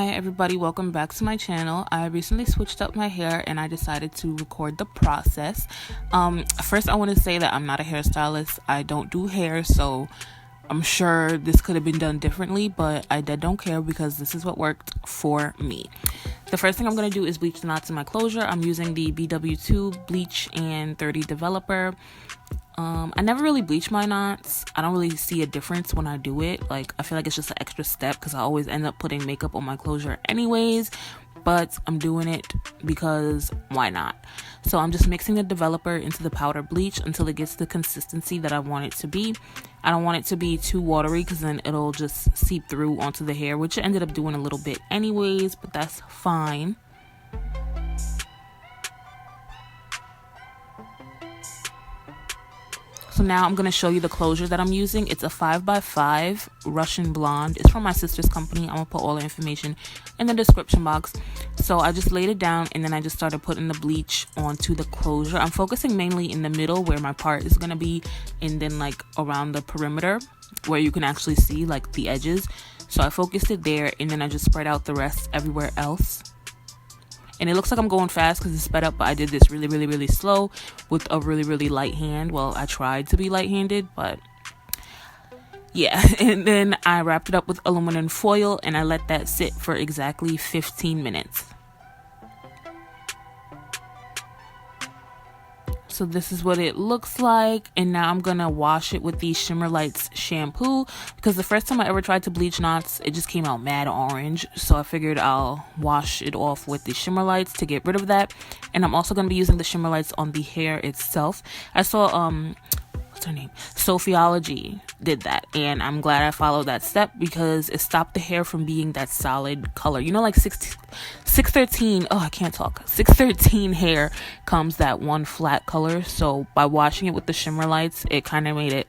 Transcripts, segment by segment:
Hi everybody, welcome back to my channel. I recently switched up my hair and I decided to record the process. First I want to say that I'm not a hairstylist. I don't do hair, so I'm sure this could have been done differently, but I don't care because this is what worked for me. The first thing I'm going to do is bleach the knots in my closure. I'm using the BW2 Bleach and 30 Developer. I never really bleach my knots. I don't really see a difference when I do it. Like, I feel like it's just an extra step because I always end up putting makeup on my closure anyways, but I'm doing it because why not? So I'm just mixing the developer into the powder bleach until it gets the consistency that I want it to be. I don't want it to be too watery because then it'll just seep through onto the hair, which I ended up doing a little bit anyways, but that's fine. So now I'm going to show you the closure that I'm using. It's a 5x5 Russian blonde. It's from my sister's company. I'm going to put all the information in the description box. So I just laid it down and then I just started putting the bleach onto the closure. I'm focusing mainly in the middle where my part is going to be, and then like around the perimeter where you can actually see like the edges. So I focused it there and then I just spread out the rest everywhere else. And it looks like I'm going fast because it's sped up, but I did this really slow with a really light hand. Well, I tried to be light-handed, but yeah. And then I wrapped it up with aluminum foil and I let that sit for exactly 15 minutes. So this is what it looks like, and now I'm gonna wash it with the Shimmer Lights shampoo because the first time I ever tried to bleach knots, it just came out mad orange. So I figured I'll wash it off with the Shimmer Lights to get rid of that. And I'm also gonna be using the Shimmer Lights on the hair itself. I saw what's her name? Sophiology did that, and I'm glad I followed that step because it stopped the hair from being that solid color. You know, like 613, oh, I can't talk. 613 hair comes that one flat color. So by washing it with the Shimmer Lights, it kind of made it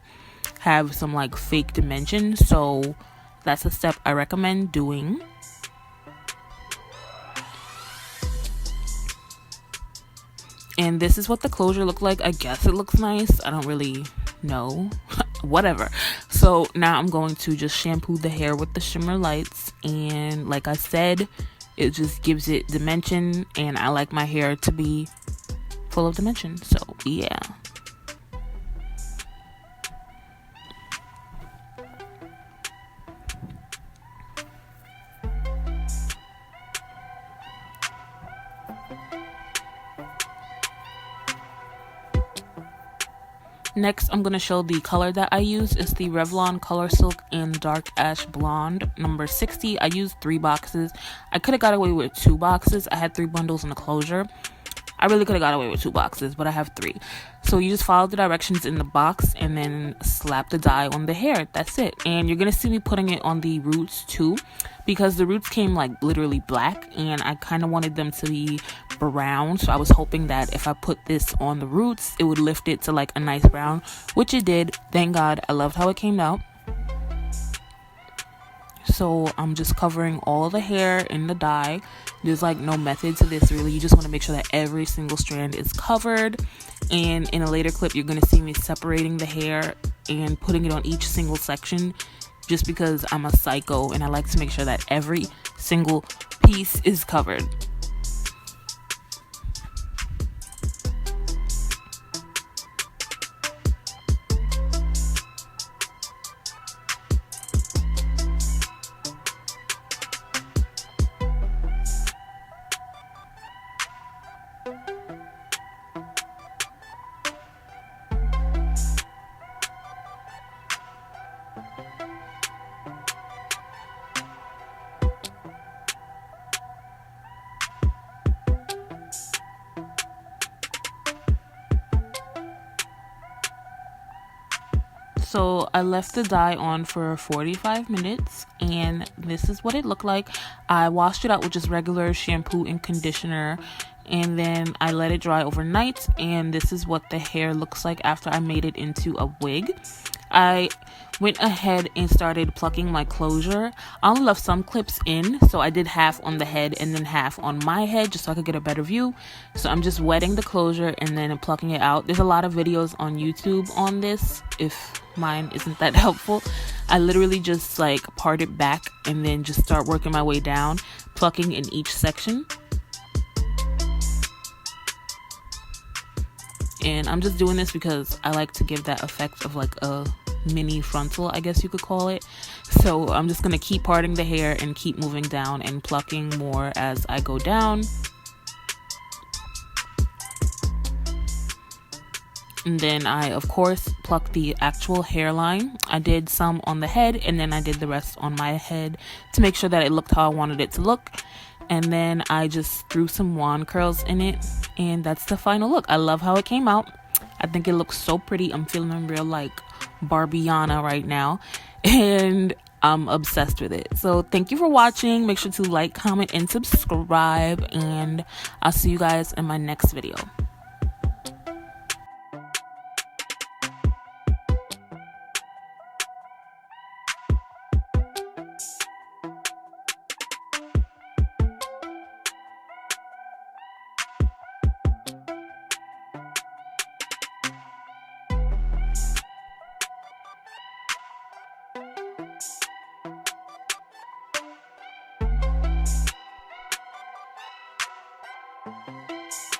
have some like fake dimension. So that's a step I recommend doing. And this is what the closure looked like. I guess it looks nice. I don't really know. Whatever. So now I'm going to just shampoo the hair with the Shimmer Lights. And like I said, it just gives it dimension. And I like my hair to be full of dimension. So yeah. Next, I'm going to show the color that I use. It's the Revlon Color Silk in Dark Ash Blonde, number 60. I used 3 boxes. I could have got away with 2 boxes. I had 3 bundles in the closure. I really could have got away with 2 boxes, but I have 3. So you just follow the directions in the box and then slap the dye on the hair. That's it. And you're going to see me putting it on the roots too, because the roots came like literally black and I kind of wanted them to be brown. So I was hoping that if I put this on the roots, it would lift it to like a nice brown, which it did. Thank God. I loved how it came out. So I'm just covering all the hair in the dye. There's like no method to this really. You just want to make sure that every single strand is covered. And in a later clip, you're going to see me separating the hair and putting it on each single section, just because I'm a psycho and I like to make sure that every single piece is covered. So I left the dye on for 45 minutes and this is what it looked like. I washed it out with just regular shampoo and conditioner, and then I let it dry overnight, and this is what the hair looks like after I made it into a wig. I went ahead and started plucking my closure. I only left some clips in, so I did half on the head and then half on my head just so I could get a better view. So I'm just wetting the closure and then plucking it out. There's a lot of videos on YouTube on this if mine isn't that helpful. I literally just like part it back and then just start working my way down, plucking in each section. And I'm just doing this because I like to give that effect of like a mini frontal, I guess you could call it. So I'm just going to keep parting the hair and keep moving down and plucking more as I go down. And then I, of course, pluck the actual hairline. I did some on the head and then I did the rest on my head to make sure that it looked how I wanted it to look. And then I just threw some wand curls in it, and that's the final look. I love how it came out. I think it looks so pretty. I'm feeling real like Barbiana right now, and I'm obsessed with it. So thank you for watching. Make sure to like, comment, and subscribe, and I'll see you guys in my next video.